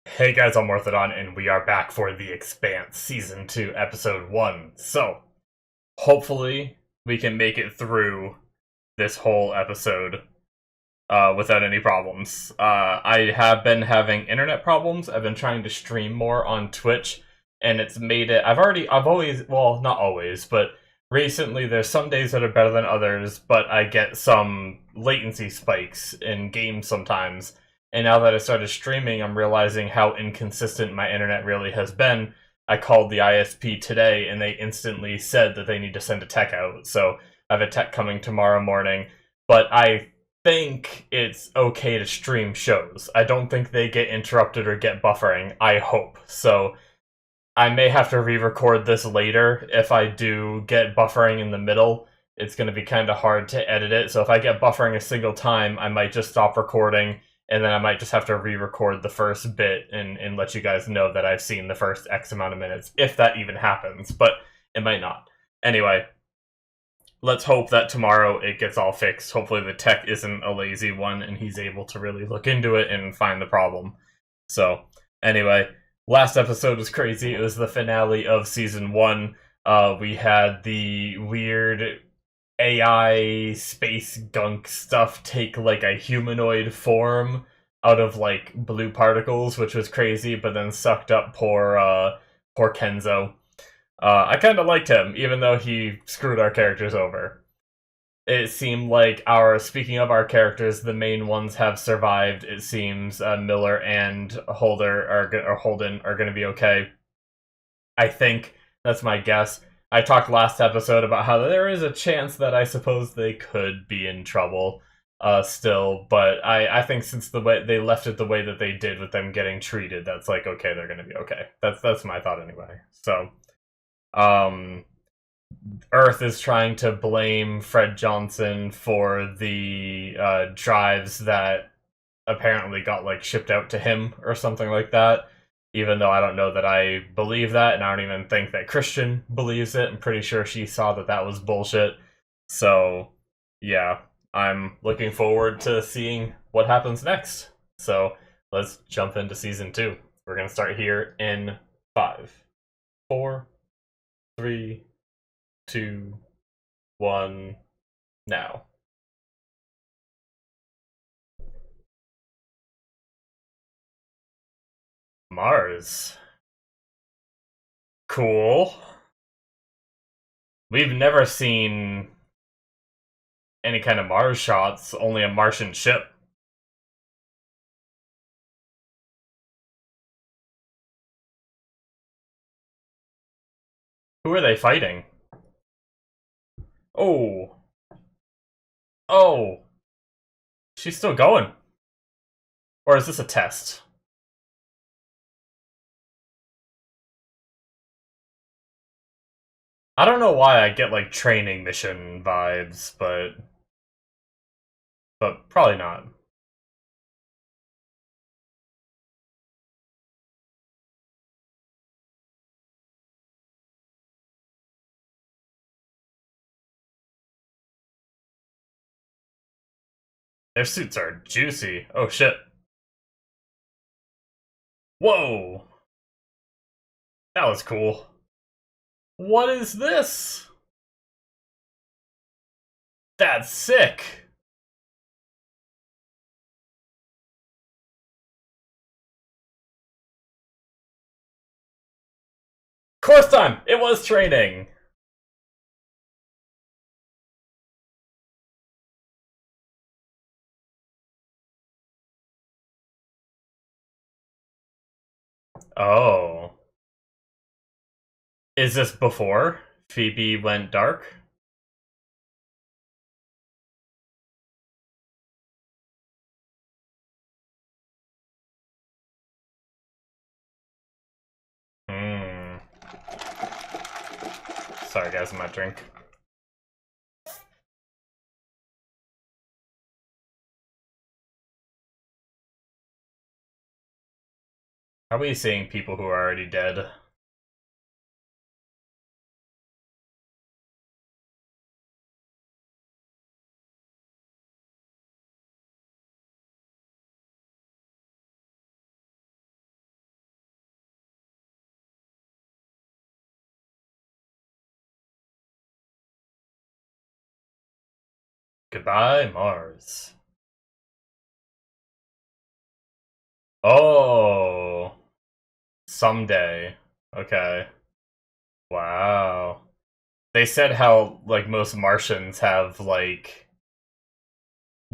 Hey guys, I'm Morthadon, and we are back for the Expanse Season 2, Episode 1. So, hopefully, we can make it through this whole episode without any problems. I have been having internet problems. I've been trying to stream more on Twitch, and it's made it. I've always, well, not always, but recently there's some days that are better than others, but I get some latency spikes in games sometimes. And now that I started streaming, I'm realizing how inconsistent my internet really has been. I called the ISP today, and they instantly said that they need to send a tech out. So I have a tech coming tomorrow morning, but I think it's okay to stream shows. I don't think they get interrupted or get buffering. I hope. So I may have to re-record this later. If I do get buffering in the middle, it's going to be kind of hard to edit it. So if I get buffering a single time, I might just stop recording, and then I might just have to re-record the first bit and let you guys know that I've seen the first X amount of minutes, if that even happens. But it might not. Anyway, let's hope that tomorrow it gets all fixed. Hopefully the tech isn't a lazy one and he's able to really look into it and find the problem. So, anyway, last episode was crazy. It was the finale of season 1. We had the weird AI space gunk stuff take like a humanoid form out of like blue particles, which was crazy, but then sucked up poor Kenzo. I kind of liked him, even though he screwed our characters over. It seemed like speaking of our characters, the main ones have survived. It seems Miller and Holden are going to be okay. I think that's my guess. I talked last episode about how there is a chance that I suppose they could be in trouble still, but I think since the way they left it the way that they did with them getting treated, that's like okay, they're going to be okay. That's my thought anyway. So, um, Earth is trying to blame Fred Johnson for the drives that apparently got like shipped out to him or something like that. Even though I don't know that I believe that, and I don't even think that Christian believes it. I'm pretty sure she saw that that was bullshit. So, yeah, I'm looking forward to seeing what happens next. So, let's jump into season 2. We're gonna start here in 5, 4, 3, 2, 1, now. Mars. Cool. We've never seen any kind of Mars shots, only a Martian ship. Who are they fighting? Oh. Oh. She's still going. Or is this a test? I don't know why I get like training mission vibes, but probably not. Their suits are juicy. Oh shit. Whoa. That was cool. What is this? That's sick. Course time! It was training! Oh. Is this before Phoebe went dark? Hmm. Sorry guys, I'm not drink. Are we seeing people who are already dead? Goodbye, Mars. Oh, someday. Okay. Wow. They said how, like, most Martians have, like,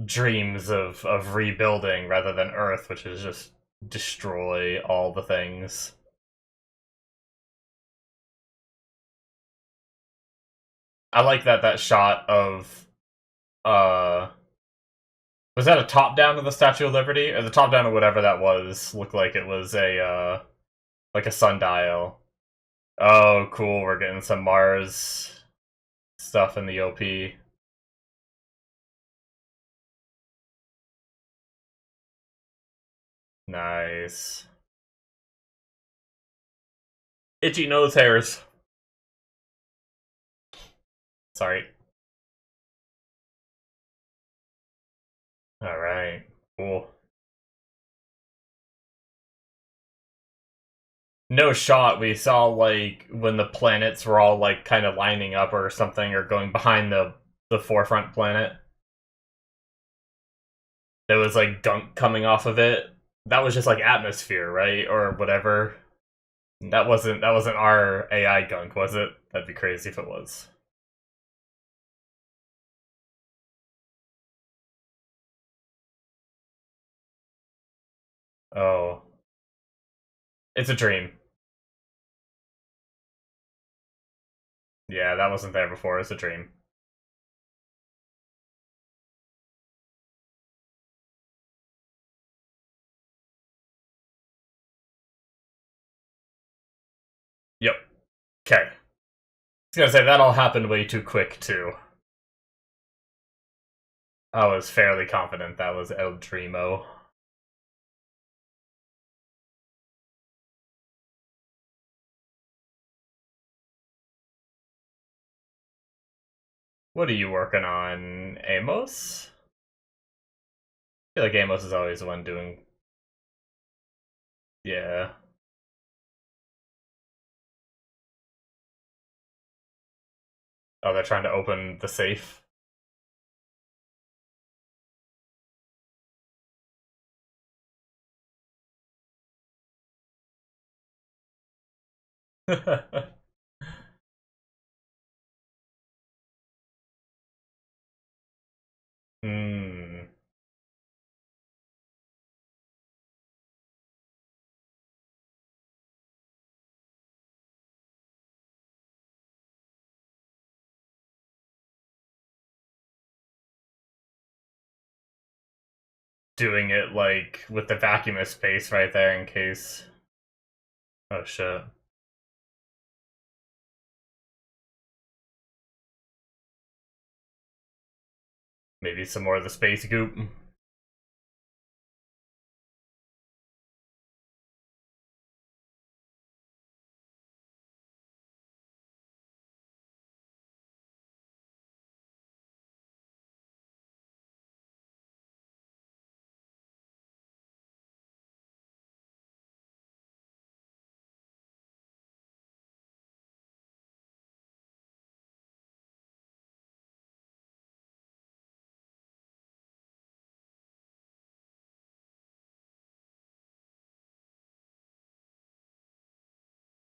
dreams of rebuilding rather than Earth, which is just destroy all the things. I like that shot of uh was that a top down of the Statue of Liberty? Or the top down of whatever that was looked like it was a like a sundial. Oh cool, we're getting some Mars stuff in the OP. Nice. Itchy nose hairs. Sorry. Alright. Cool. No shot. We saw like when the planets were all like kind of lining up or something, or going behind the forefront planet. There was like gunk coming off of it. That was just like atmosphere, right, or whatever. That wasn't our AI gunk, was it? That'd be crazy if it was. Oh, it's a dream. Yeah, that wasn't there before. It's a dream. Yep. Okay. I was gonna say that all happened way too quick too. I was fairly confident that was El Dreamo. What are you working on, Amos? I feel like Amos is always the one doing. Yeah. Oh, they're trying to open the safe. Hmm. Doing it like with the vacuum of space right there in case. Oh shit. Maybe some more of the space goop.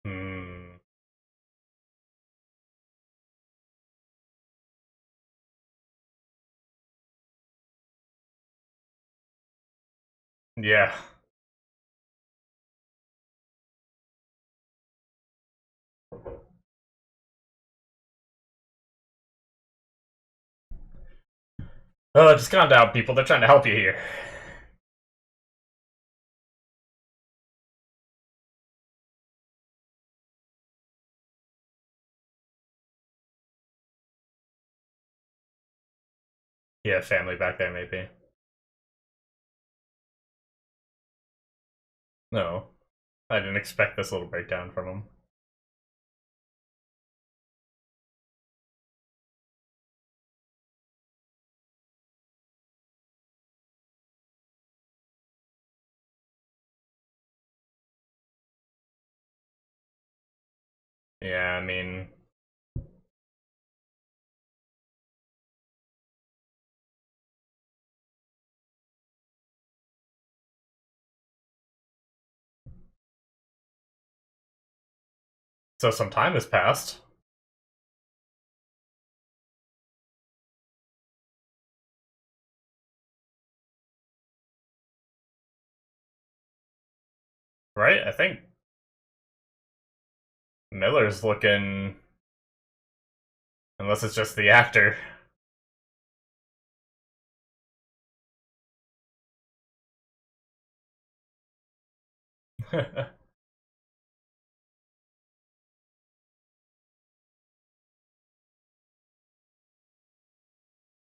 Hmm. Yeah. Oh, just calm down, people. They're trying to help you here. Yeah, family back there, maybe. No. I didn't expect this little breakdown from him. Yeah, I mean, So some time has passed. Right? I think Miller's looking... Unless it's just the actor.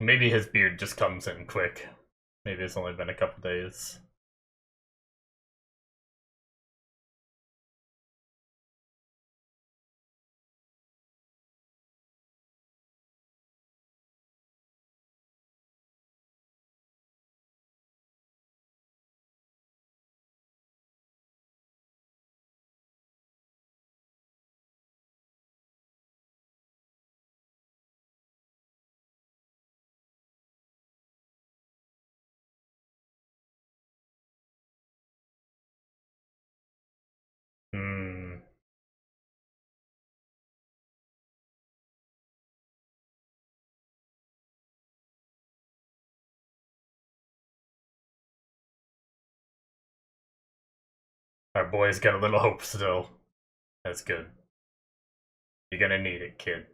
Maybe his beard just comes in quick. Maybe it's only been a couple days. Hmm. Our boy's got a little hope still. That's good. You're gonna need it, kid.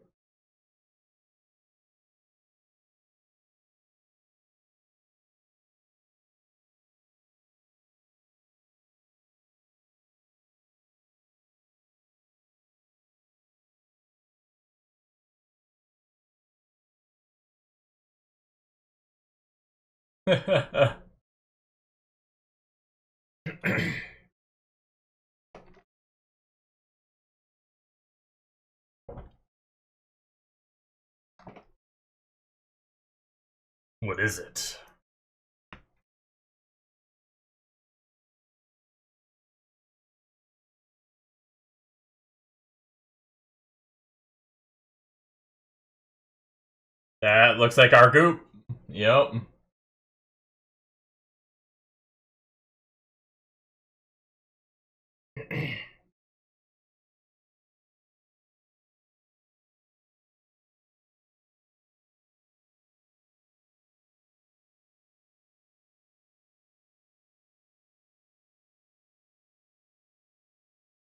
What is it? That looks like our goop. Yep.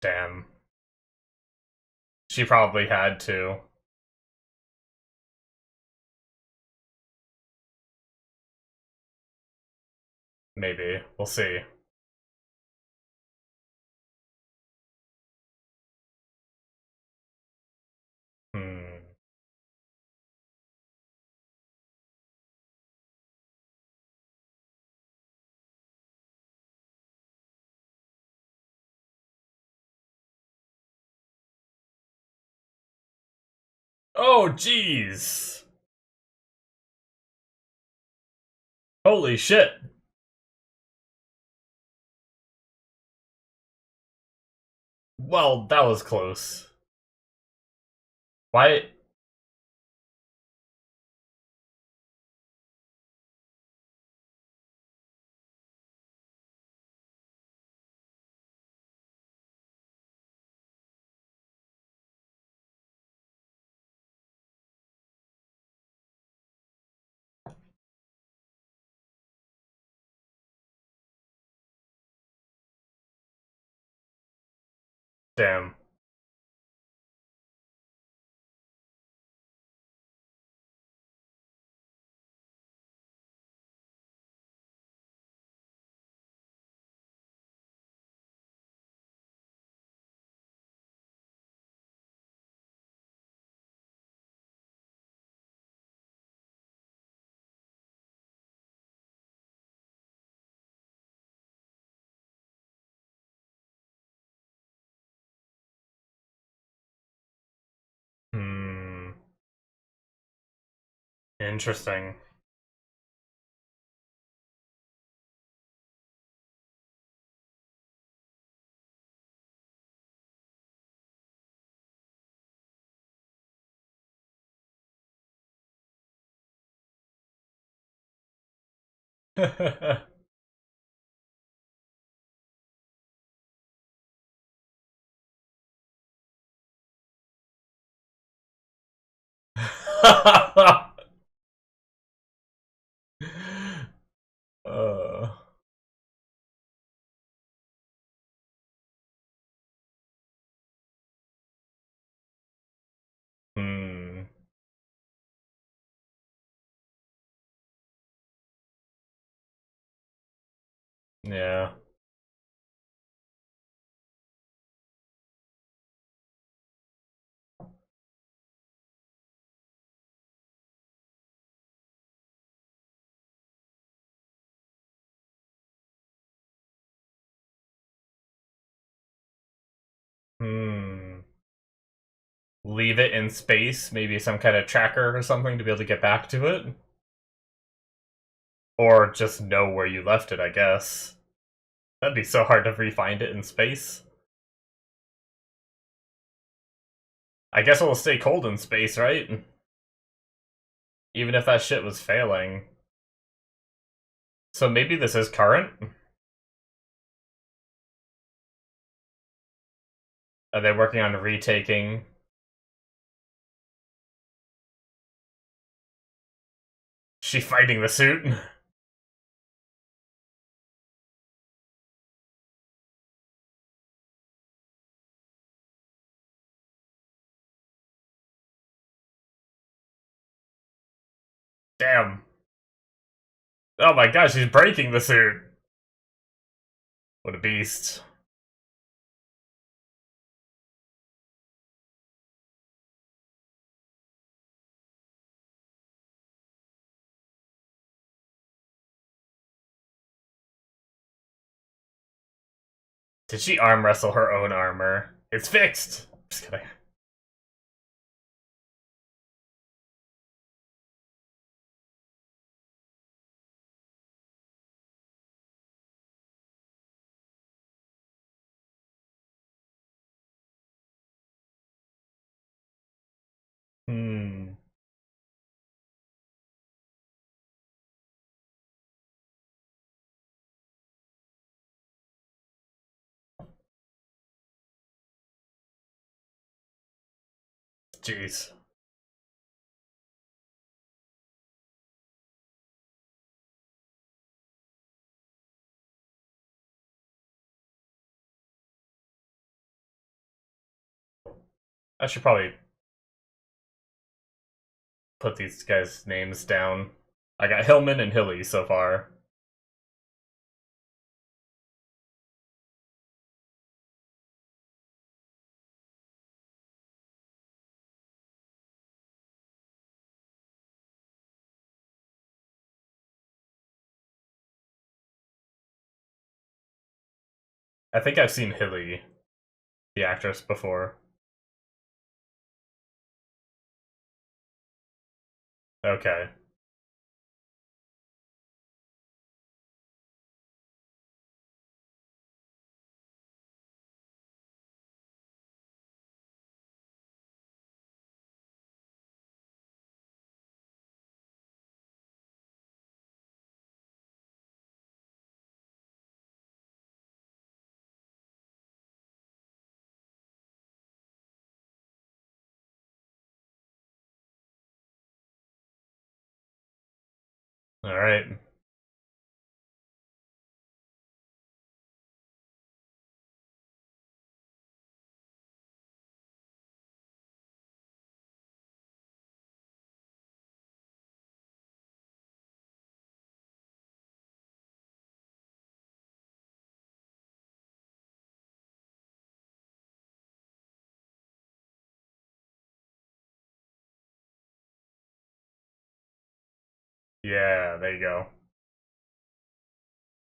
Damn. She probably had to. Maybe. We'll see. Hmm. Oh, jeez. Holy shit. Well, that was close. Why? Damn. Hmm. Interesting. uh, hmm. Yeah. Hmm. Leave it in space, maybe some kind of tracker or something to be able to get back to it? Or just know where you left it, I guess. That'd be so hard to re-find it in space. I guess it will stay cold in space, right? Even if that shit was failing. So maybe this is current? Are they working on retaking? She fighting the suit? Damn. Oh my gosh, she's breaking the suit. What a beast. Did she arm wrestle her own armor? It's fixed! Just kidding. Hmm. Jeez. I should probably put these guys' names down. I got Hillman and Hilly so far. I think I've seen Hilly, the actress, before. Okay. Alright. Yeah, there you go.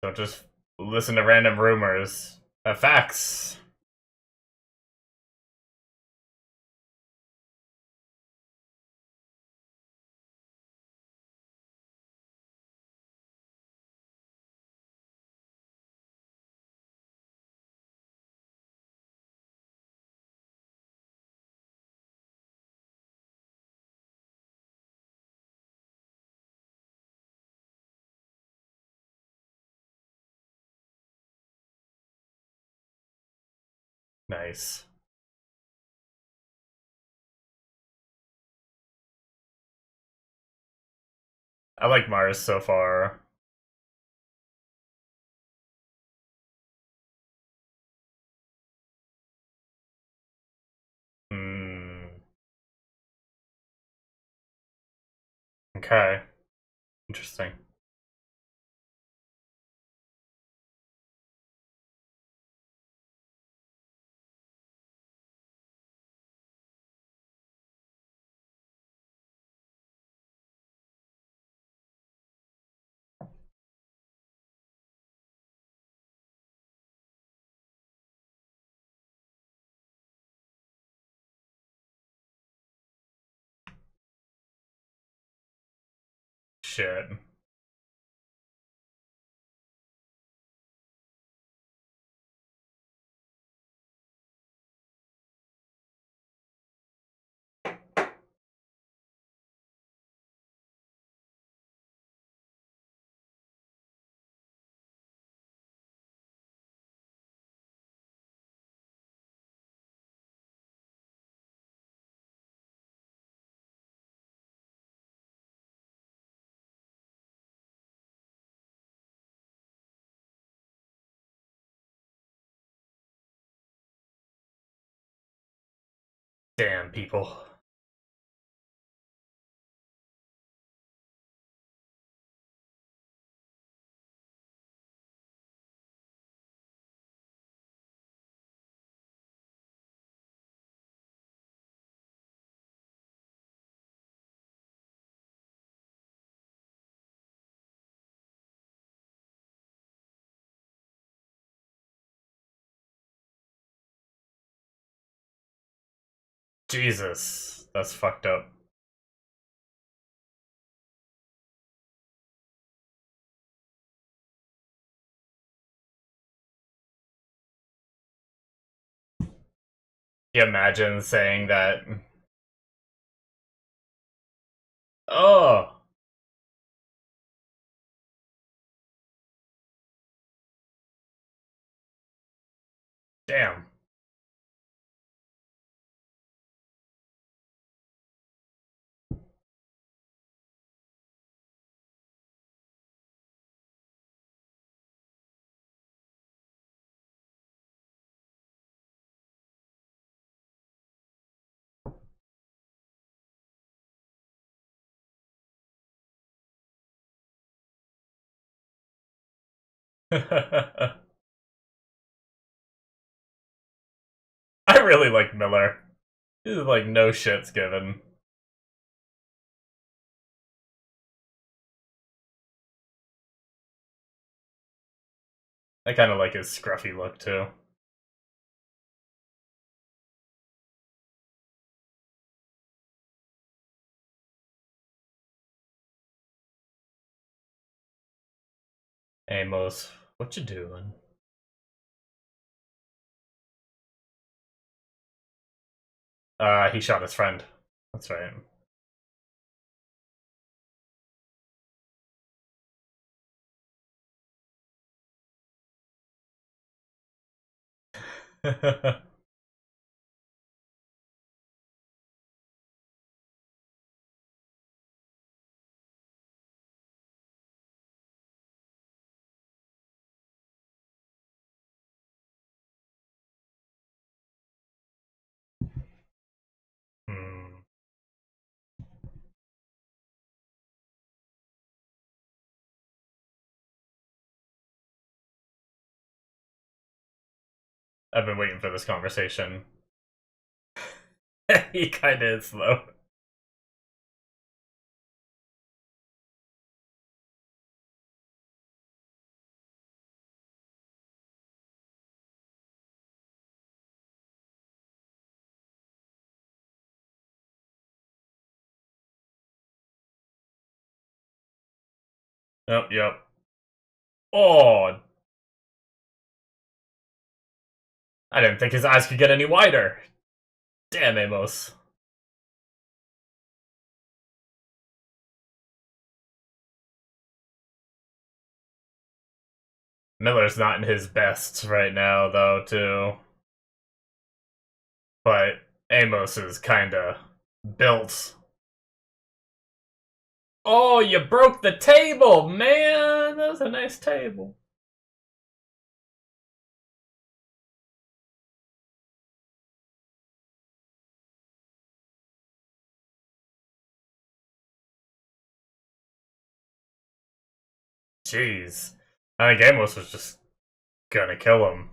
Don't just listen to random rumors. Have facts. Nice. I like Mars so far. Hmm. Okay. Interesting. Shit. Damn people. Jesus. That's fucked up. Can you imagine saying that? Oh! Damn. I really like Miller. He's like no shits given. I kind of like his scruffy look too. Amos, what you doing? He shot his friend. That's right. Hmm. I've been waiting for this conversation. He kinda is, though. Yep, yep. Oh, I didn't think his eyes could get any wider. Damn, Amos. Miller's not in his best right now, though, too. But Amos is kinda built. Oh, you broke the table, man! That was a nice table. Jeez. I think Amos was just gonna kill him.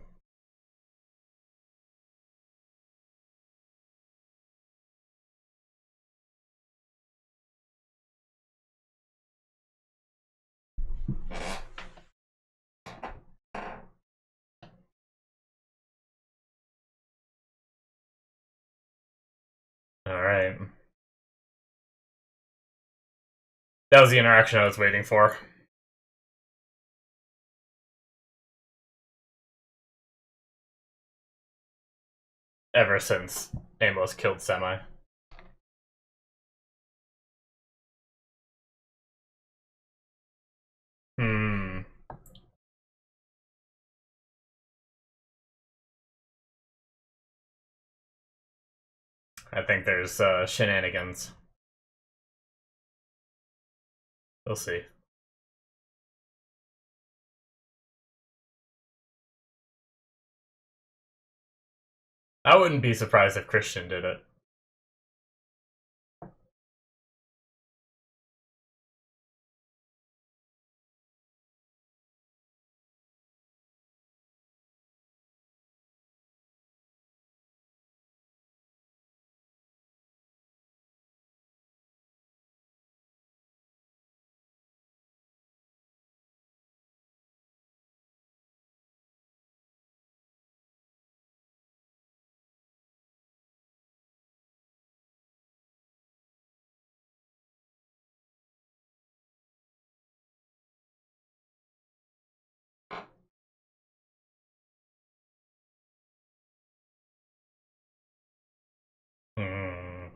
Alright. That was the interaction I was waiting for. Ever since Amos killed Semi. Hmm. I think there's shenanigans. We'll see. I wouldn't be surprised if Christian did it. Hmm.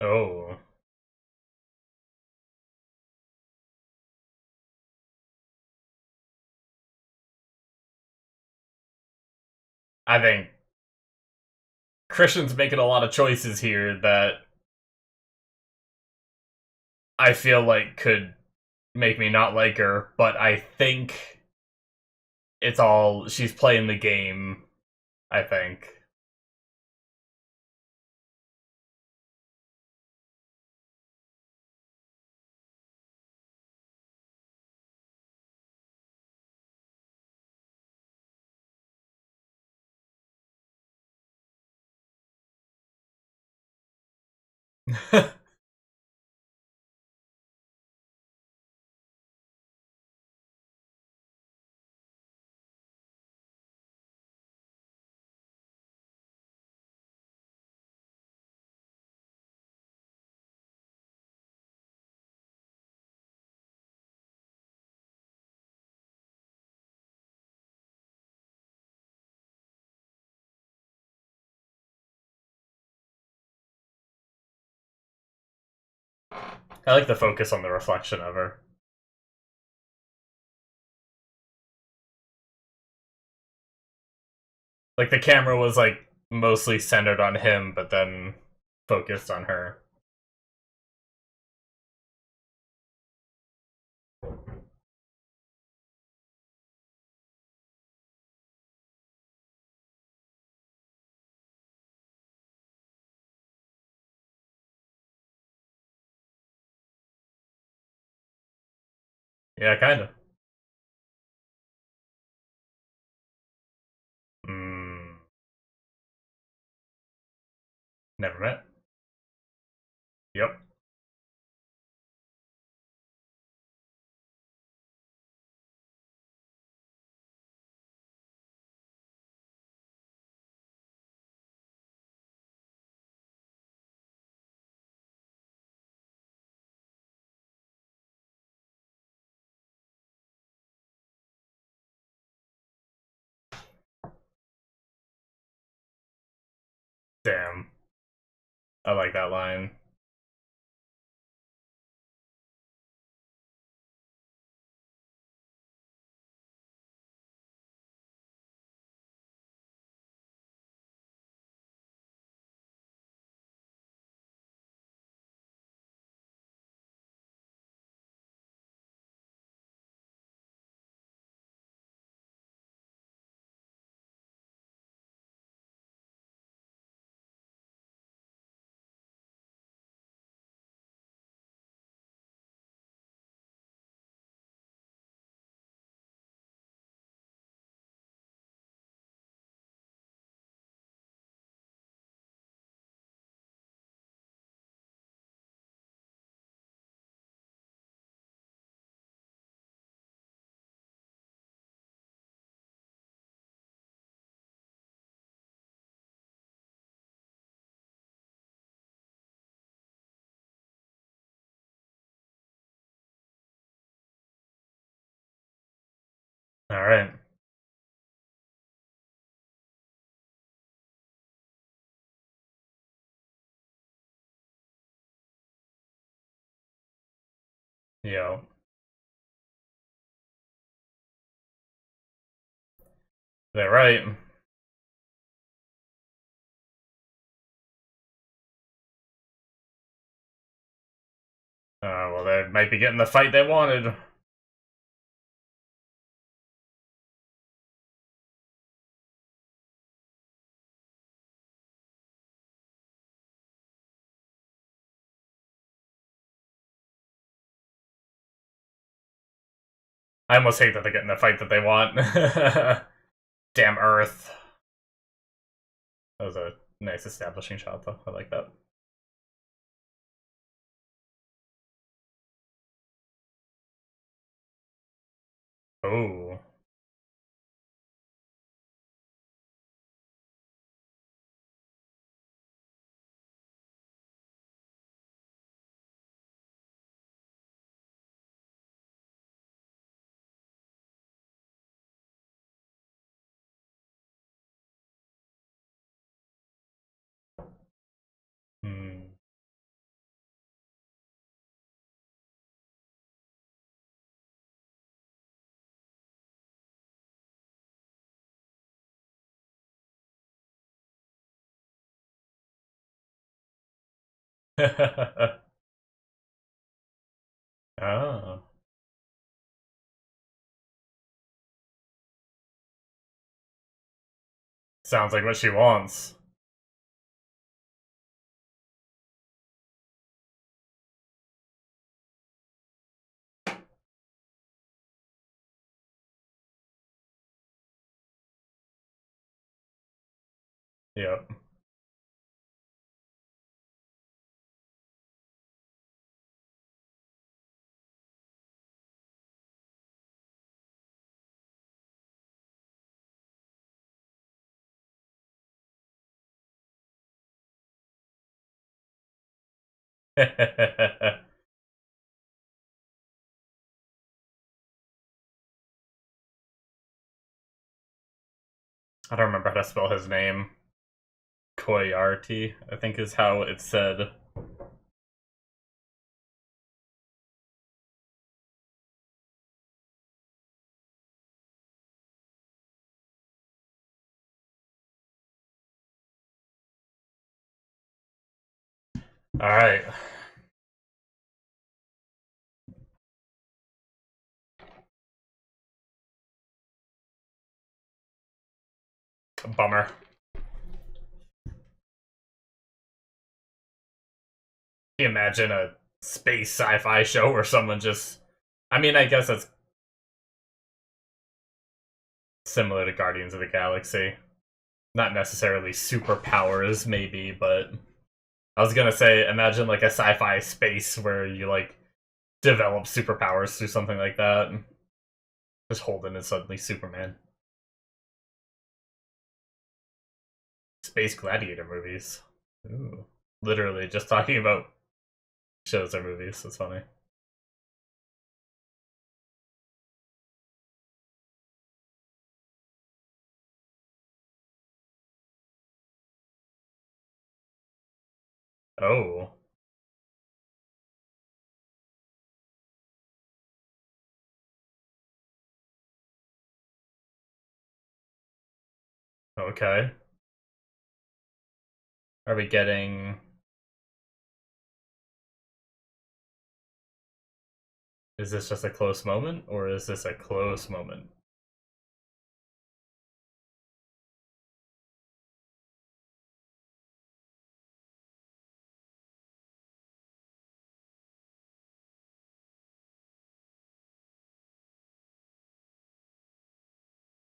Oh. I think Christian's making a lot of choices here that I feel like could make me not like her, but I think it's all she's playing the game, I think. I like the focus on the reflection of her. Like the camera was like mostly centered on him, but then focused on her. Yeah, kinda. Hmm. Never met. Yep. Damn. I like that line. Alright. Yo. They're right. Well, they might be getting the fight they wanted. I almost hate that they're getting the fight that they want. Damn Earth. That was a nice establishing shot, though. I like that. Oh. Hmm. Oh. Sounds like what she wants. Yep. I don't remember how to spell his name. Koyarti, I think is how it's said. Alright. Bummer. Can you imagine a space sci-fi show where someone just... I mean, I guess that's similar to Guardians of the Galaxy. Not necessarily superpowers, maybe, but... I was gonna say, imagine like a sci-fi space where you like develop superpowers through something like that. Just Holden is suddenly Superman. Space gladiator movies. Ooh. Literally just talking about shows or movies. That's funny. Oh. Okay. Are we getting... Is this just a close moment, or is this a close moment?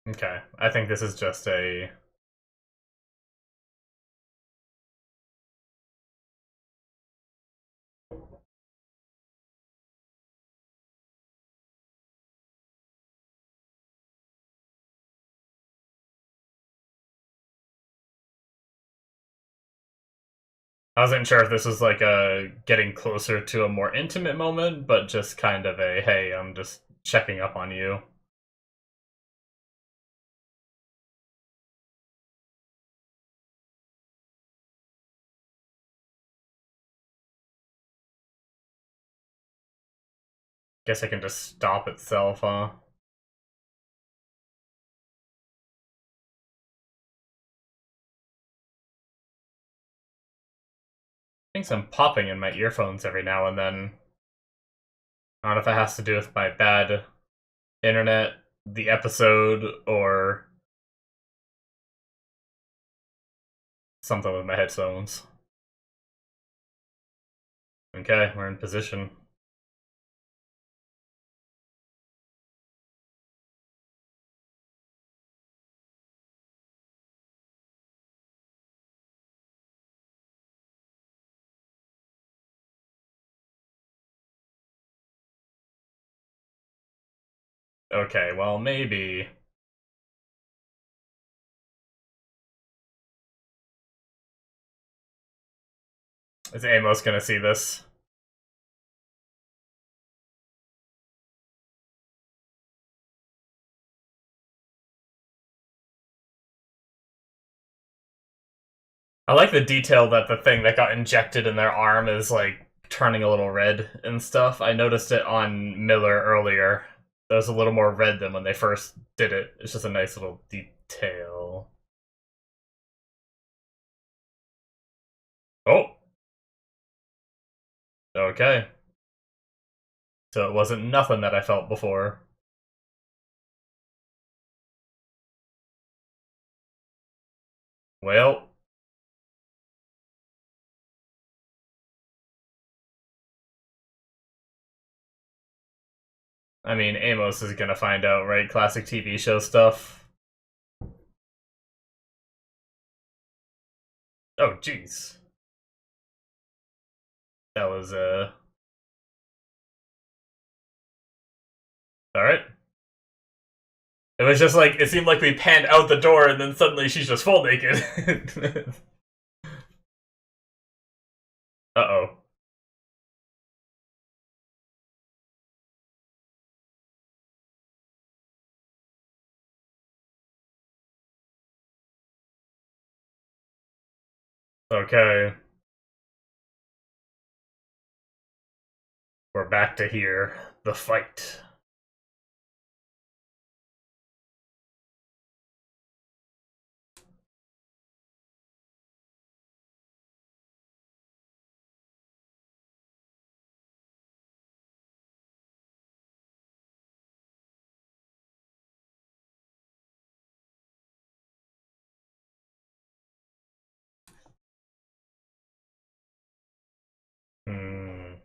Okay. I think this is just a... I wasn't sure if this was like a getting closer to a more intimate moment, but just kind of a, hey, I'm just checking up on you. Guess I can just stop itself, huh? I think some popping in my earphones every now and then. I don't know if it has to do with my bad internet, the episode, or something with my headphones. Okay, we're in position. Okay, well, maybe. Is Amos gonna see this? I like the detail that the thing that got injected in their arm is, like, turning a little red and stuff. I noticed it on Miller earlier. It was a little more red than when they first did it. It's just a nice little detail. Oh! Okay. So it wasn't nothing that I felt before. Well, I mean, Amos is gonna find out, right? Classic TV show stuff. Oh, jeez. That was, alright. It was just like, it seemed like we panned out the door and then suddenly she's just full naked. Uh-oh. Okay. We're back to here. The fight. Hmm.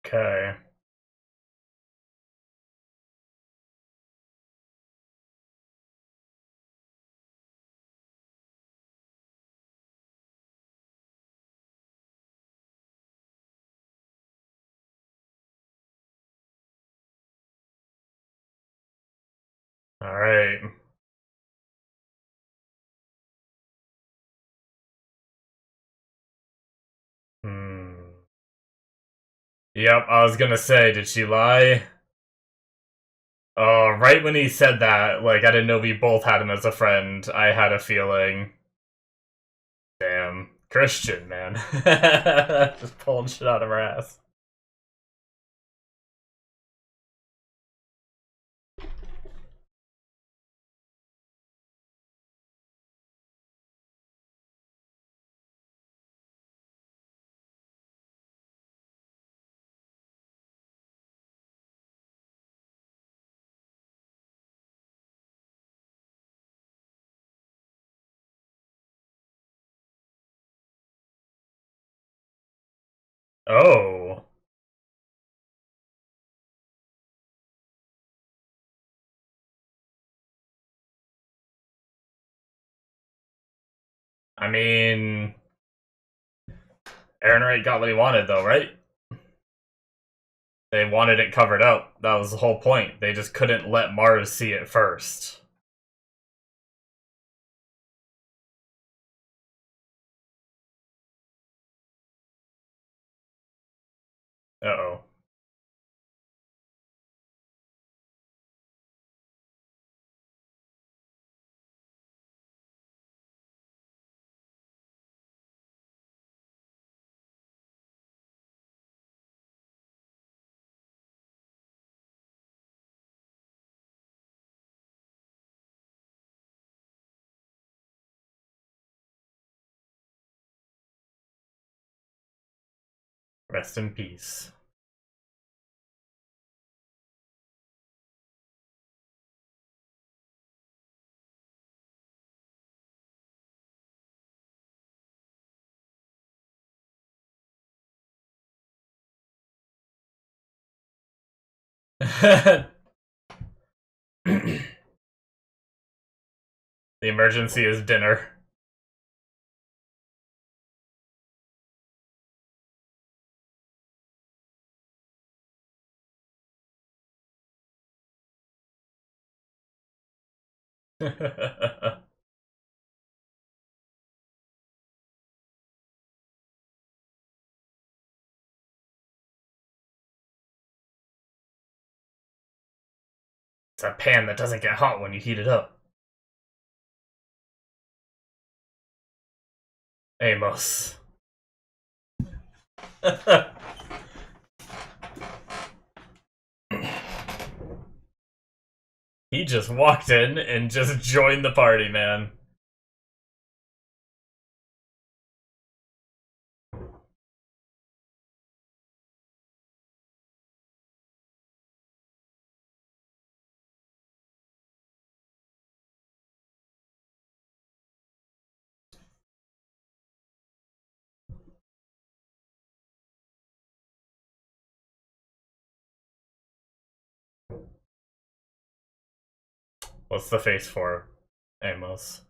Okay. Alright. Hmm. Yep, I was gonna say, did she lie? Right when he said that, like, I didn't know we both had him as a friend, I had a feeling. Damn. Christian, man. Just pulling shit out of her ass. Oh. I mean, Aaron Wright got what he wanted, though, right? They wanted it covered up. That was the whole point. They just couldn't let Mars see it first. Uh-oh. Rest in peace. The emergency is dinner. It's a pan that doesn't get hot when you heat it up. Amos. He just walked in and just joined the party, man. What's the face for, Amos?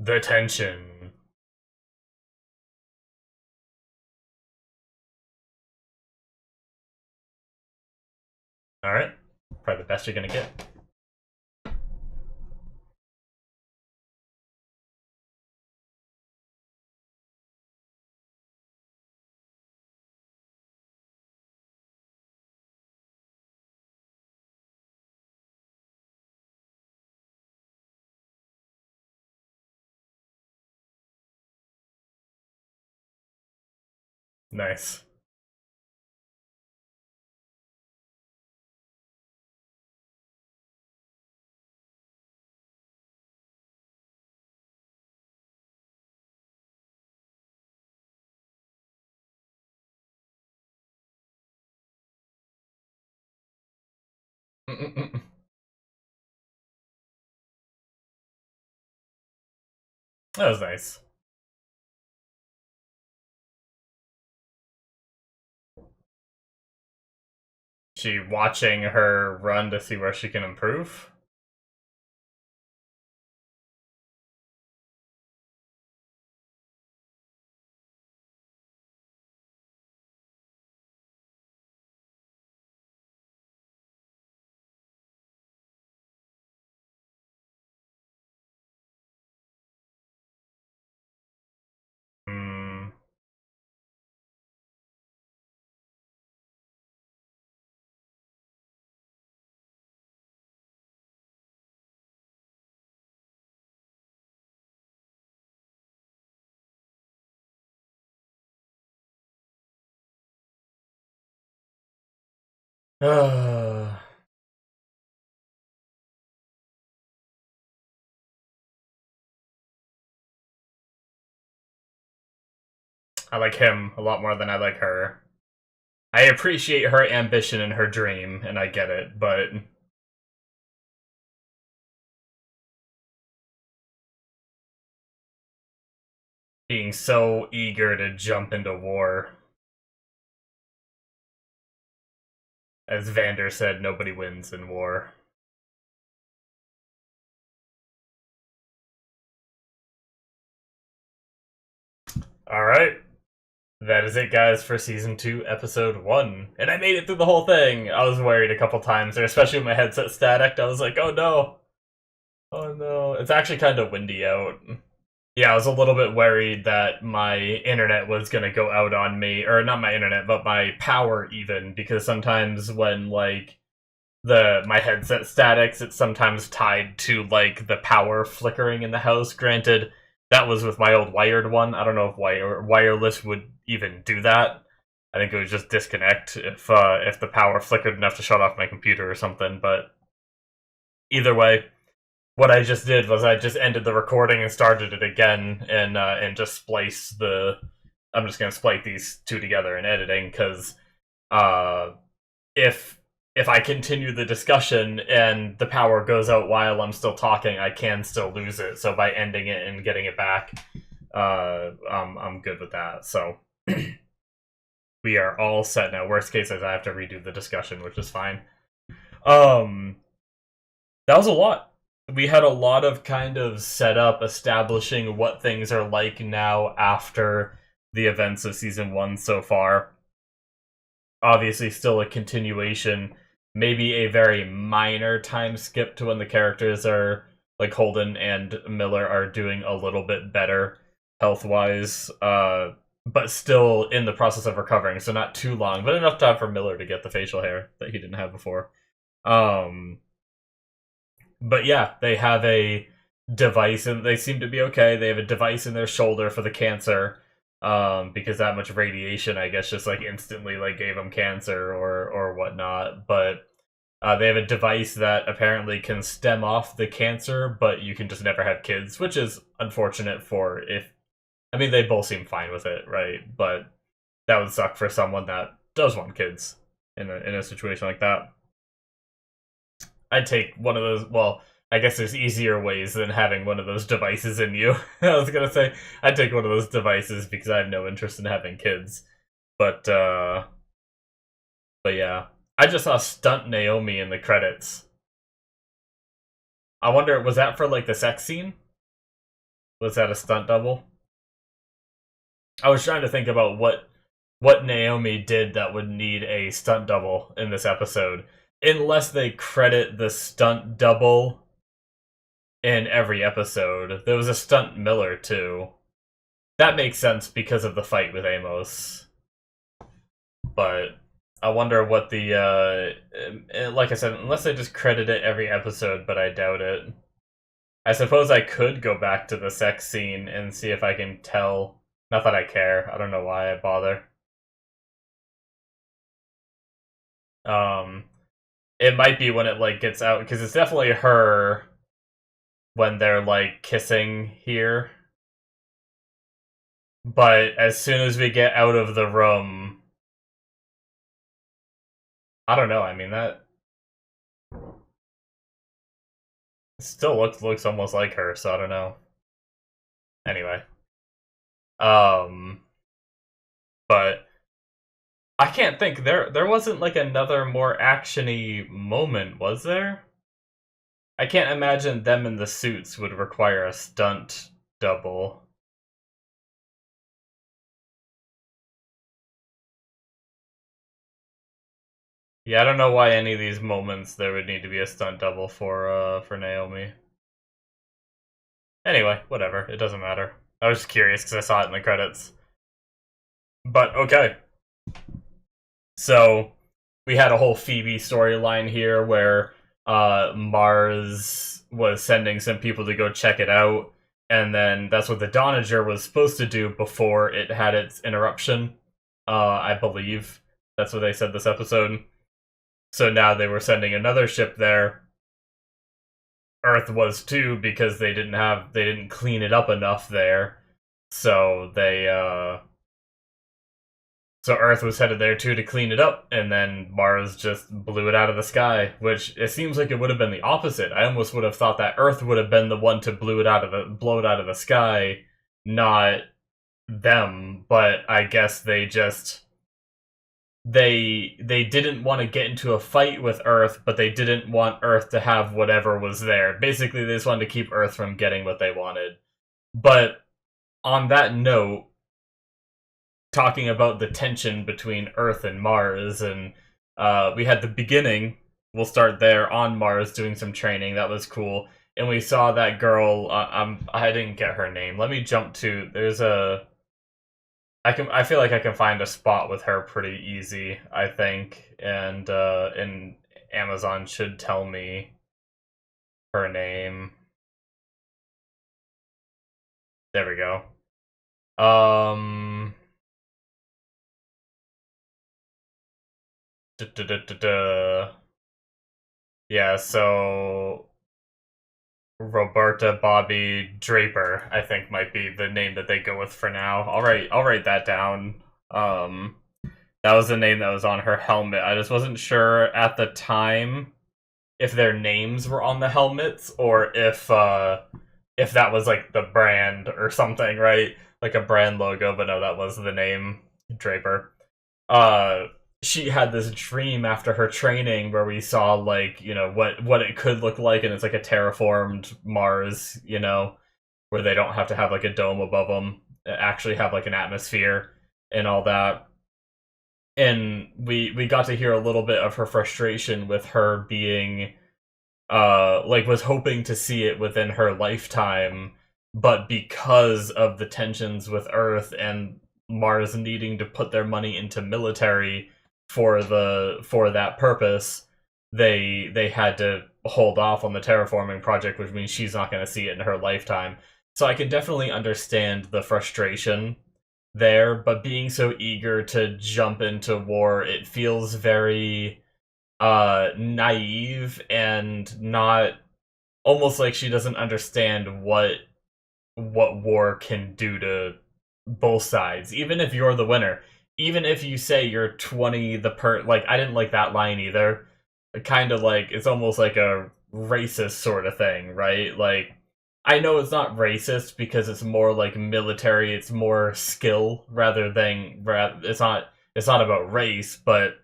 The tension. Alright. Probably the best you're gonna get. Nice. That was nice. She watching her run to see where she can improve? Hmm. I like him a lot more than I like her. I appreciate her ambition and her dream, and I get it, but being so eager to jump into war. As Vander said, nobody wins in war. Alright. That is it, guys, for Season 2, Episode 1. And I made it through the whole thing! I was worried a couple times, especially with my headset static. I was like, oh no! Oh no. It's actually kind of windy out. Yeah, I was a little bit worried that my internet was gonna go out on me. Or not my internet, but my power even, because sometimes when, like, my headset statics, it's sometimes tied to like the power flickering in the house. Granted, that was with my old wired one. I don't know if wireless would even do that. I think it would just disconnect if the power flickered enough to shut off my computer or something. But either way, what I just did was I just ended the recording and started it again, and just splice the. I'm just gonna splice these two together in editing because if I continue the discussion and the power goes out while I'm still talking, I can still lose it. So by ending it and getting it back, I'm good with that. So we are all set now. Worst case is I have to redo the discussion, which is fine. That was a lot. We had a lot of kind of setup, establishing what things are like now after the events of Season 1 so far. Obviously, still a continuation. Maybe a very minor time skip to when the characters are, like Holden and Miller, are doing a little bit better health-wise, but still in the process of recovering, so not too long, but enough time for Miller to get the facial hair that he didn't have before. But yeah, they have a device, and they seem to be okay. They have a device in their shoulder for the cancer, because that much radiation, I guess, just like instantly like gave them cancer or whatnot. But they have a device that apparently can stem off the cancer, but you can just never have kids, which is unfortunate for if. I mean, they both seem fine with it, right? But that would suck for someone that does want kids in a situation like that. I'd take one of those. Well, I guess there's easier ways than having one of those devices in you. I was gonna say I'd take one of those devices because I have no interest in having kids. But yeah, I just saw Stunt Naomi in the credits. I wonder, was that for like the sex scene? Was that a stunt double? I was trying to think about what Naomi did that would need a stunt double in this episode. Unless they credit the stunt double in every episode. There was a stunt Miller, too. That makes sense because of the fight with Amos. But I wonder what the, like I said, unless they just credit it every episode, but I doubt it. I suppose I could go back to the sex scene and see if I can tell. Not that I care. I don't know why I bother. It might be when it, like, gets out, because it's definitely her when they're, like, kissing here. But as soon as we get out of the room... I don't know, I mean, that... still looks almost like her, so I don't know. Anyway. But... I can't think, there wasn't, like, another more action-y moment, was there? I can't imagine them in the suits would require a stunt double. Yeah, I don't know why any of these moments there would need to be a stunt double for Naomi. Anyway, whatever. It doesn't matter. I was just curious because I saw it in the credits. But, okay. So, we had a whole Phoebe storyline here where Mars was sending some people to go check it out, and then that's what the Donager was supposed to do before it had its interruption, I believe. That's what they said this episode. So now they were sending another ship there. Earth was too, because they didn't clean it up enough there. So they So Earth was headed there too to clean it up, and then Mars just blew it out of the sky, which it seems like it would have been the opposite. I almost would have thought that Earth would have been the one to blow it out of the sky, not them. But I guess they just they didn't want to get into a fight with Earth, but they didn't want Earth to have whatever was there. Basically, they just wanted to keep Earth from getting what they wanted. But on that note, talking about the tension between Earth and Mars, and we had the beginning. We'll start there on Mars doing some training. That was cool. And we saw that girl. I didn't get her name. Let me jump to. There's a. I feel like I can find a spot with her pretty easy, I think, and Amazon should tell me her name. There we go. Yeah, so Roberta Bobby Draper, I think, might be the name that they go with for now. I'll write that down. That was the name that was on her helmet. I just wasn't sure at the time if their names were on the helmets or if that was like the brand or something, right? Like a brand logo, but no, that was the name, Draper. She had this dream after her training where we saw, like, you know, what it could look like, and it's like a terraformed Mars, you know, where they don't have to have like a dome above them, actually have like an atmosphere and all that. And we got to hear a little bit of her frustration with her being like was hoping to see it within her lifetime, but because of the tensions with Earth and Mars needing to put their money into military for that purpose, they had to hold off on the terraforming project, which means she's not going to see it in her lifetime. So I can definitely understand the frustration there, but being so eager to jump into war, it feels very naive and not, almost like she doesn't understand what war can do to both sides. Even if you're the winner, even if you say you're 20 like, I didn't like that line either. Kind of like, it's almost like a racist sort of thing, right? Like, I know it's not racist because it's more like military, it's more skill rather than, it's not about race, but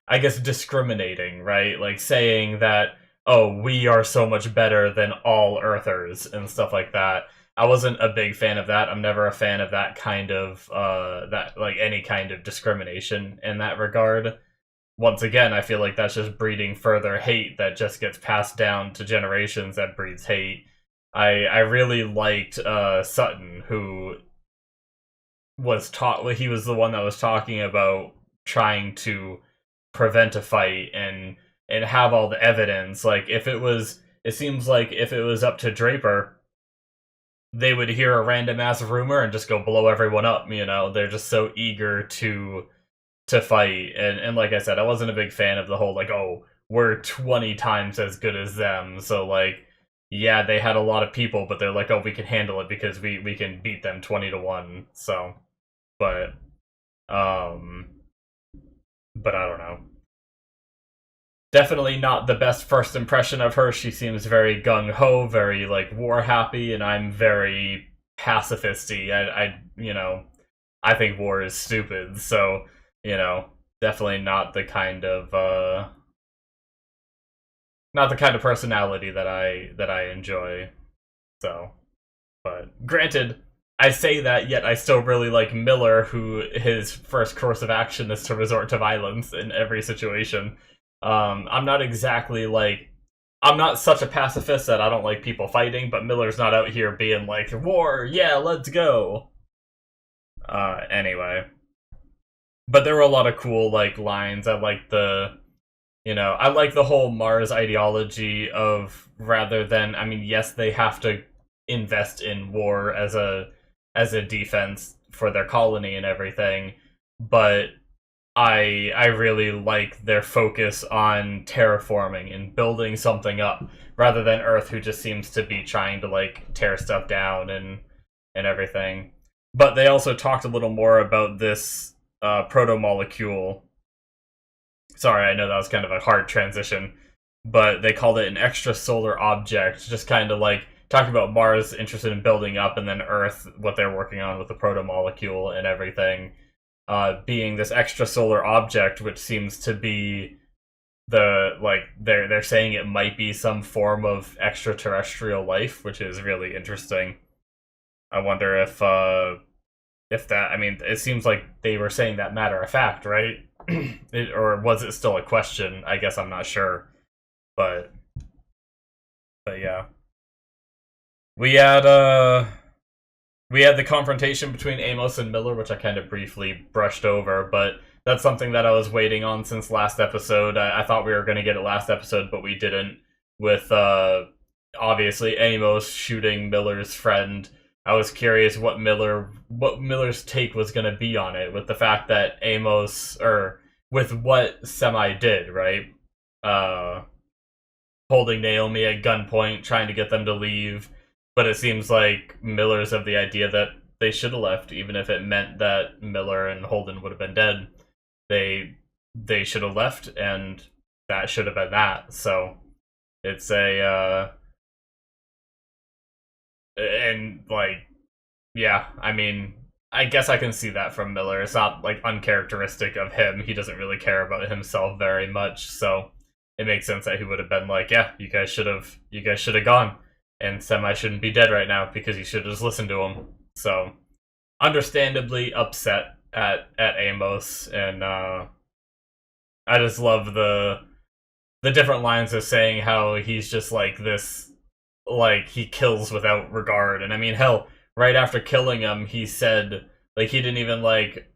I guess discriminating, right? Like saying that, oh, we are so much better than all Earthers and stuff like that. I wasn't a big fan of that. I'm never a fan of that kind of, any kind of discrimination in that regard. Once again, I feel like that's just breeding further hate that just gets passed down to generations that breeds hate. I really liked Sutton, who was he was the one that was talking about trying to prevent a fight and have all the evidence. Like, it seems like if it was up to Draper, they would hear a random ass rumor and just go blow everyone up, you know? They're just so eager to fight. And like I said, I wasn't a big fan of the whole, like, oh, we're 20 times as good as them, so, like, yeah, they had a lot of people, but they're like, oh, we can handle it because we can beat them 20-1, so, but I don't know. Definitely not the best first impression of her. She seems very gung-ho, very, like, war-happy, and I'm very pacifisty. I think war is stupid, so, you know, definitely not the kind of personality that I enjoy. So, but granted, I say that, yet I still really like Miller, who his first course of action is to resort to violence in every situation. I'm not exactly like, I'm not such a pacifist that I don't like people fighting, but Miller's not out here being like, war, yeah, let's go. Anyway. But there were a lot of cool, like, lines. I like the whole Mars ideology of, rather than, I mean, yes, they have to invest in war as a defense for their colony and everything, but I really like their focus on terraforming and building something up, rather than Earth, who just seems to be trying to, like, tear stuff down and everything. But they also talked a little more about this proto-molecule. Sorry, I know that was kind of a hard transition, but they called it an extrasolar object, just kind of like talking about Mars interested in building up, and then Earth, what they're working on with the proto-molecule and everything, being this extrasolar object, which seems to be they're saying it might be some form of extraterrestrial life, which is really interesting. I wonder if that, I mean, it seems like they were saying that matter of fact, right? Or was it still a question? I guess I'm not sure, but yeah, we had the confrontation between Amos and Miller, which I kind of briefly brushed over, but that's something that I was waiting on since last episode. I thought we were going to get it last episode, but we didn't, with obviously Amos shooting Miller's friend. I was curious what Miller's take was going to be on it, with the fact that Amos, or with what Semi did, right? Holding Naomi at gunpoint, trying to get them to leave, but it seems like Miller's of the idea that they should have left, even if it meant that Miller and Holden would have been dead. They should have left, and that should have been that. So it's and like, yeah, I mean, I guess I can see that from Miller. It's not like uncharacteristic of him. He doesn't really care about himself very much, so it makes sense that he would have been like, yeah, you guys should have gone, and Semi shouldn't be dead right now because you should have just listened to him. So understandably upset at Amos, and I just love the different lines of saying how he's just like this, like, he kills without regard. And I mean, hell, right after killing him, he said, like, he didn't even like,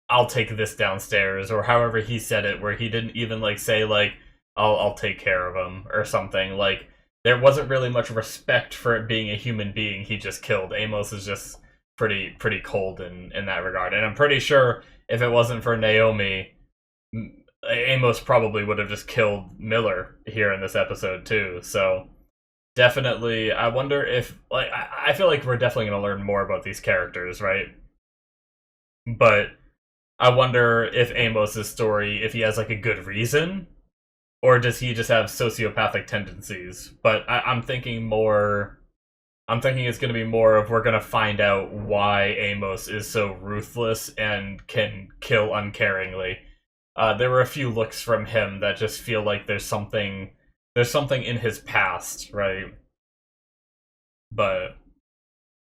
I'll take this downstairs, or however he said it, where he didn't even like say like, I'll take care of him or something. Like, there wasn't really much respect for it being a human being he just killed. Amos is just pretty cold in that regard. And I'm pretty sure if it wasn't for Naomi, Amos probably would have just killed Miller here in this episode too. So definitely, I wonder if, like, I feel like we're definitely going to learn more about these characters, right? But I wonder if Amos's story, if he has like a good reason, or does he just have sociopathic tendencies? But I'm thinking it's going to be more of, we're going to find out why Amos is so ruthless and can kill uncaringly. There were a few looks from him that just feel like there's something in his past, right? But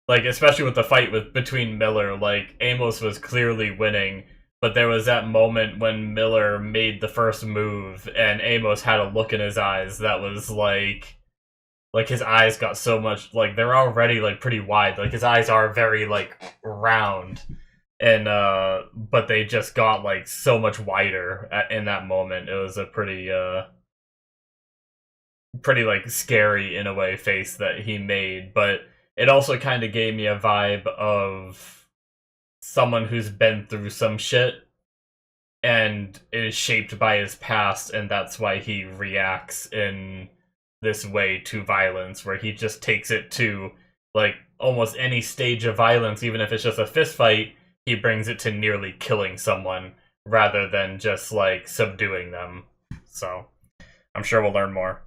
like, especially with the fight between Miller, like, Amos was clearly winning, but there was that moment when Miller made the first move and Amos had a look in his eyes that was like his eyes got so much, like, they're already like pretty wide, like his eyes are very like round, and but they just got like so much wider in that moment. It was a pretty like scary in a way face that he made, but it also kind of gave me a vibe of someone who's been through some shit and is shaped by his past, and that's why he reacts in this way to violence, where he just takes it to like almost any stage of violence, even if it's just a fist fight, he brings it to nearly killing someone rather than just like subduing them. So I'm sure we'll learn more.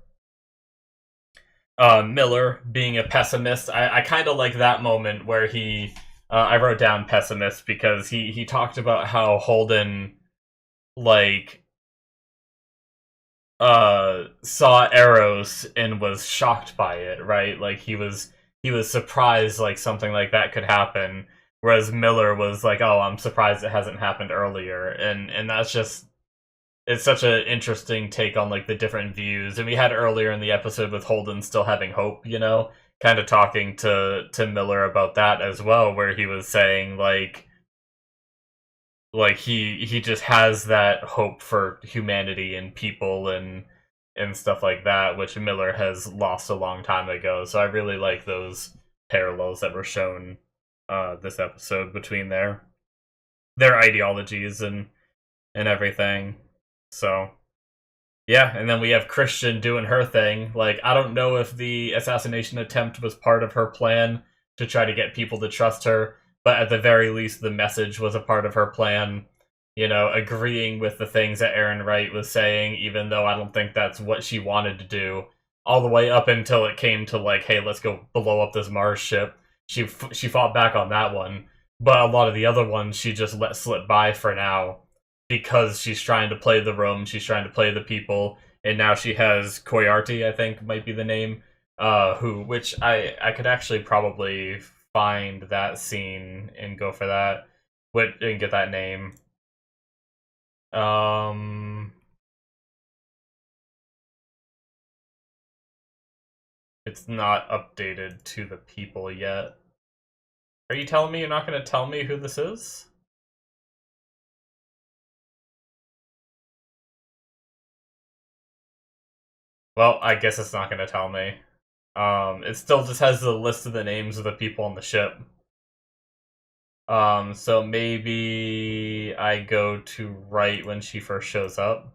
Miller being a pessimist, I kind of like that moment where he, I wrote down pessimist because he talked about how Holden like saw arrows and was shocked by it, right? Like, he was surprised like something like that could happen, whereas Miller was like, oh, I'm surprised it hasn't happened earlier. And that's just, it's such an interesting take on like the different views. And we had earlier in the episode with Holden still having hope, you know, kind of talking to Miller about that as well, where he was saying like he just has that hope for humanity and people and stuff like that, which Miller has lost a long time ago. So I really like those parallels that were shown this episode between their ideologies and everything. So yeah, and then we have Christian doing her thing. Like, I don't know if the assassination attempt was part of her plan to try to get people to trust her, but at the very least, the message was a part of her plan. agreeing with the things that Aaron Wright was saying, even though I don't think that's what she wanted to do, all the way up until it came to like, hey, let's go blow up this Mars ship. She fought back on that one, but a lot of the other ones she just let slip by for now because she's trying to play the room, she's trying to play the people, and now she has Koyarti, I think might be the name, which I could actually probably find that scene and go for that, and get that name. It's not updated to the people yet. Are you telling me you're not going to tell me who this is? Well, I guess it's not going to tell me. It still just has the list of the names of the people on the ship. So maybe I go to right when she first shows up.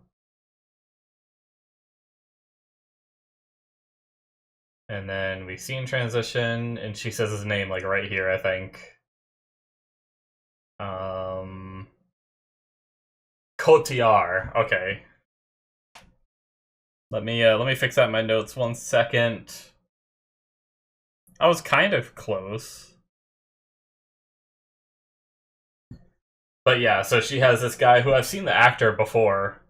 And then we scene transition, and she says his name, like, right here, I think. Kotiar. Okay. Let me fix that in my notes 1 second. I was kind of close. But yeah, so she has this guy who I've seen the actor before.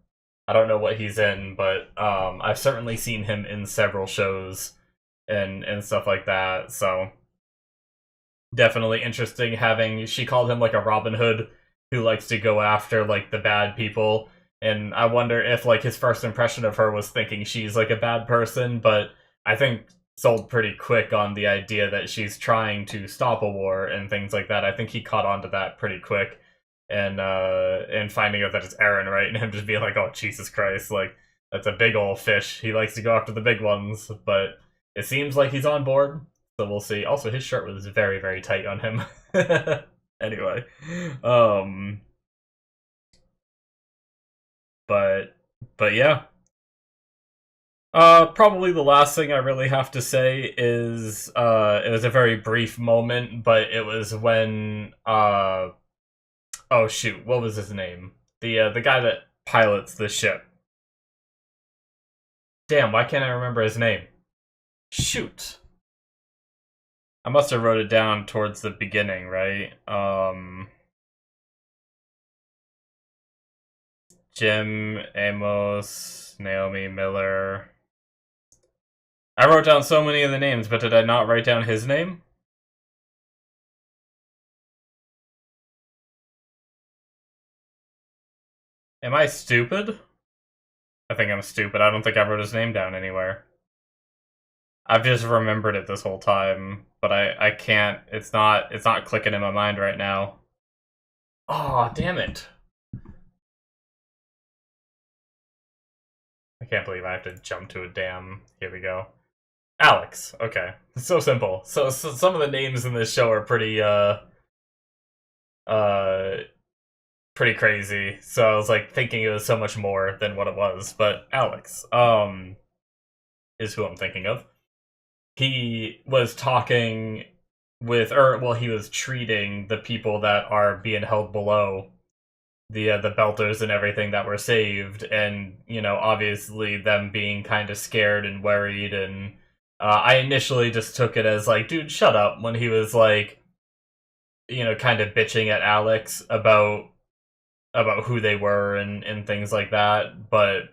I don't know what he's in, but I've certainly seen him in several shows and stuff like that, so definitely interesting having, she called him like a Robin Hood who likes to go after like the bad people, and I wonder if like his first impression of her was thinking she's like a bad person, but I think sold pretty quick on the idea that she's trying to stop a war and things like that. I think he caught on to that pretty quick, and finding out that it's Aaron, right, and him just being like, oh Jesus Christ, like that's a big old fish, he likes to go after the big ones, but it seems like he's on board, so we'll see. Also, his shirt was very, very tight on him. Anyway, but yeah. Probably the last thing I really have to say is, it was a very brief moment, but it was when, oh shoot, what was his name? The guy that pilots the ship. Damn, why can't I remember his name? Shoot. I must have wrote it down towards the beginning, right? Jim, Amos, Naomi, Miller. I wrote down so many of the names, but did I not write down his name? Am I stupid? I think I'm stupid. I don't think I wrote his name down anywhere. I've just remembered it this whole time, but I can't, it's not clicking in my mind right now. Oh, damn it. I can't believe I have to jump to a damn, here we go. Alex, okay. It's so simple. So some of the names in this show are pretty crazy. So I was like thinking it was so much more than what it was, but Alex, is who I'm thinking of. He was talking with, he was treating the people that are being held below, the Belters and everything that were saved, and obviously them being kind of scared and worried, and I initially just took it as like, dude, shut up, when he was like, kind of bitching at Alex about who they were and things like that, but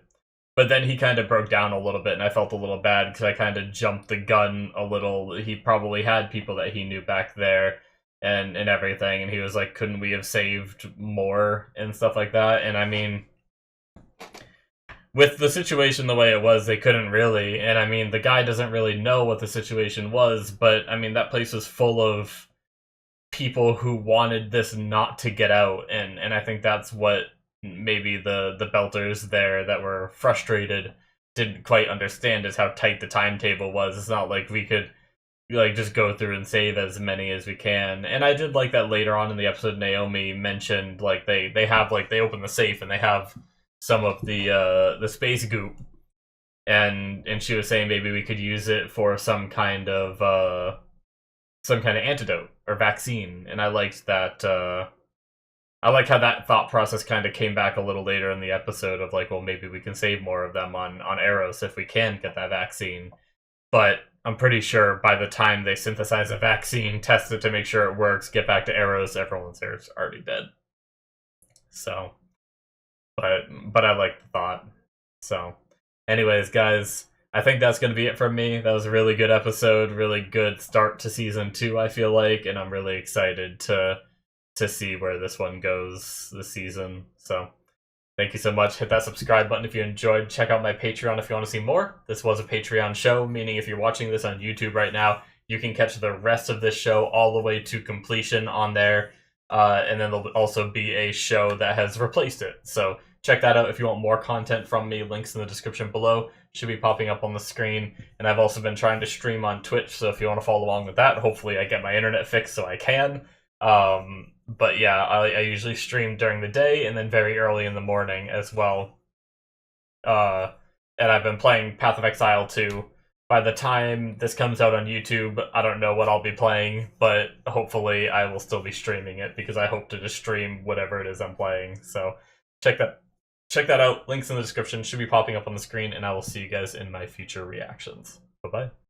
then he kind of broke down a little bit, and I felt a little bad because I kind of jumped the gun a little. He probably had people that he knew back there and everything, and he was like, couldn't we have saved more and stuff like that? And I mean, with the situation the way it was, they couldn't really, and I mean, the guy doesn't really know what the situation was, but I mean, that place was full of people who wanted this not to get out, and I think that's what maybe the Belters there that were frustrated didn't quite understand, is how tight the timetable was. It's not like we could like just go through and save as many as we can. And I did like that later on in the episode Naomi mentioned like they have like they open the safe and they have some of the space goop, and she was saying maybe we could use it for some kind of antidote or vaccine, and I liked that I like how that thought process kind of came back a little later in the episode of like, well, maybe we can save more of them on Eros if we can get that vaccine. But I'm pretty sure by the time they synthesize a vaccine, test it to make sure it works, get back to Eros, everyone's there's already dead. So, but I like the thought. So, anyways, guys, I think that's going to be it from me. That was a really good episode, really good start to season 2, I feel like, and I'm really excited to see where this one goes this season. So, thank you so much. Hit that subscribe button if you enjoyed. Check out my Patreon if you want to see more. This was a Patreon show, meaning if you're watching this on YouTube right now, you can catch the rest of this show all the way to completion on there. And then there'll also be a show that has replaced it. So check that out if you want more content from me. Links in the description below should be popping up on the screen. And I've also been trying to stream on Twitch, so if you want to follow along with that, hopefully I get my internet fixed so I can. But yeah, I usually stream during the day and then very early in the morning as well. And I've been playing Path of Exile 2. By the time this comes out on YouTube, I don't know what I'll be playing, but hopefully I will still be streaming it because I hope to just stream whatever it is I'm playing. So check that out. Links in the description should be popping up on the screen, and I will see you guys in my future reactions. Bye-bye.